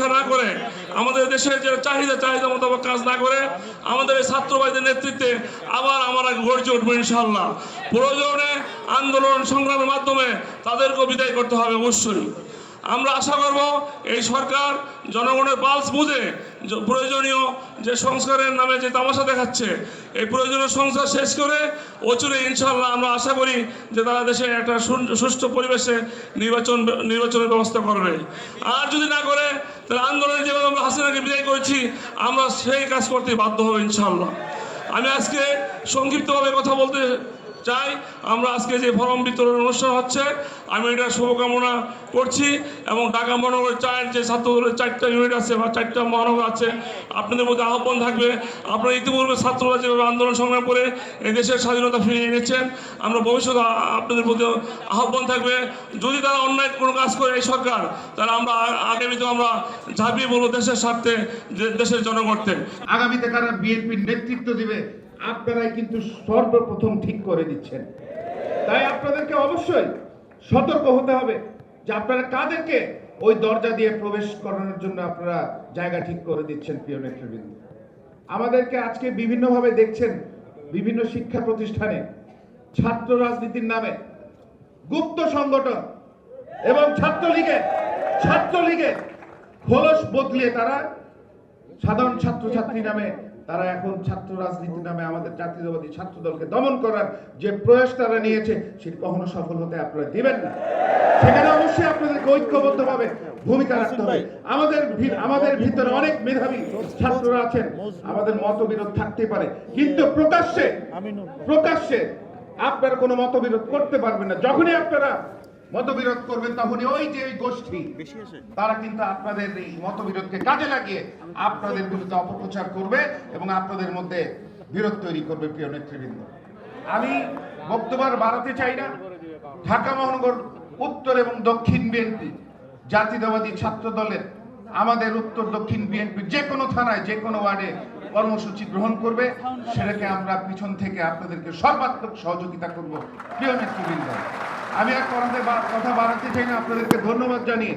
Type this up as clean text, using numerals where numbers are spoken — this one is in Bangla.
রক্ষা না করে, আমাদের দেশের যে চাহিদা মোতাবেক কাজ না করে, আমাদের এই ছাত্রবাদীদের নেতৃত্বে আবার আমরা গর্জে উঠবো ইনশাআল্লাহ। প্রয়োজনে আন্দোলন সংগ্রামের মাধ্যমে তাদেরকেও বিদায় করতে হবে অবশ্যই। আমরা আশা করব এই সরকার জনগণের পালস বুঝে প্রয়োজনীয় যে সংস্কারের নামে যে তামাশা দেখাচ্ছে, এই প্রয়োজনীয় সংস্কার শেষ করে অচিরে ইনশাআল্লাহ আমরা আশা করি যে তারা দেশে একটা সুষ্ঠু পরিবেশে নির্বাচনের ব্যবস্থা করবে। আর যদি না করে তাহলে আন্দোলনে যেভাবে আমরা হাসিনাকে বিদায় করেছি, আমরা সেই কাজ করতে বাধ্য হব ইনশাআল্লাহ। আমি আজকে সংক্ষিপ্তভাবে কথা বলতে চাই। আমরা আজকে যে ফরম বিতরণ অনুষ্ঠান হচ্ছে, আমি এটা শুভকামনা করছি এবং ঢাকা মহানগর যে ছাত্রদলের 4টা ইউনিট আছে বা 4টা মহানগর আছে, আপনাদের মধ্যে আহ্বান থাকবে। আপনারা ইতিপূর্বে ছাত্ররা যেভাবে আন্দোলন সংগ্রাম করে এই দেশের স্বাধীনতা ফিরিয়ে এনেছেন, আমরা ভবিষ্যতে আপনাদের মধ্যে আহ্বান থাকবে, যদি তারা অন্যায় কোনো কাজ করে এই সরকার, তাহলে আমরা আগামীতে আমরা ঝাঁপিয়ে বলবো দেশের স্বার্থে, দেশের জনগণকে। আগামীতে কারা বিএনপির নেতৃত্ব দিবে আপনারাই কিন্তু সর্বপ্রথম ঠিক করে দিচ্ছেন। তাই আপনাদেরকে অবশ্যই সতর্ক হতে হবে যে আপনারা কাদেরকে ওই দরজা দিয়ে প্রবেশ করানোর জন্য আপনারা জায়গা ঠিক করে দিচ্ছেন। প্রিয় নেতৃবৃন্দ, আমাদেরকে আজকে বিভিন্নভাবে দেখছেন, বিভিন্ন শিক্ষা প্রতিষ্ঠানে ছাত্র রাজনীতির নামে গুপ্ত সংগঠন এবং ছাত্রলীগের খোলস বদলিয়ে তারা সাধারণ ছাত্রছাত্রী নামে তারা এখন ছাত্র রাজনীতির নামে আমাদের জাতীয়তাবাদী ছাত্র দলকে দমন করার যে প্রয়াস তারা নিয়েছে, সেটি কখনো সফল হতে আপনারা দিবেন না। সেখানে অবশ্যই আপনাদেরকে ঐক্যবদ্ধভাবে ভূমিকা রাখতে হবে। আমাদের ভিতরে অনেক মেধাবী ছাত্ররা আছেন, আমাদের মতবিরোধ থাকতে পারে, কিন্তু প্রকাশ্যে আপনারা কোনো মতবিরোধ করতে পারবেন না। যখনই আপনারা মতবিরোধ করবেন, তখনই ওই গোষ্ঠী তারা কিন্তু আপনাদের এই মতবিরোধকে কাজে লাগিয়ে আপনাদের বিরুদ্ধে অপপ্রচার করবে এবং আপনাদের মধ্যে বিরোধ তৈরি করবে। প্রিয় নেতৃবৃন্দ, আমি বক্তব্য বাড়াতে চাই না। ঢাকা মহানগর উত্তর এবং দক্ষিণ বিএনপি জাতীয়তাবাদী ছাত্র দলের আমাদের উত্তর দক্ষিণ বিএনপির যে কোনো থানায় যে কোনো ওয়ার্ডে কর্মসূচি গ্রহণ করবে, সেটাকে আমরা পিছন থেকে আপনাদেরকে সর্বাত্মক সহযোগিতা করব। প্রিয় নেতৃবৃন্দ, আমি আর কথা বাড়াতে চাই না। আপনাদেরকে ধন্যবাদ জানিয়ে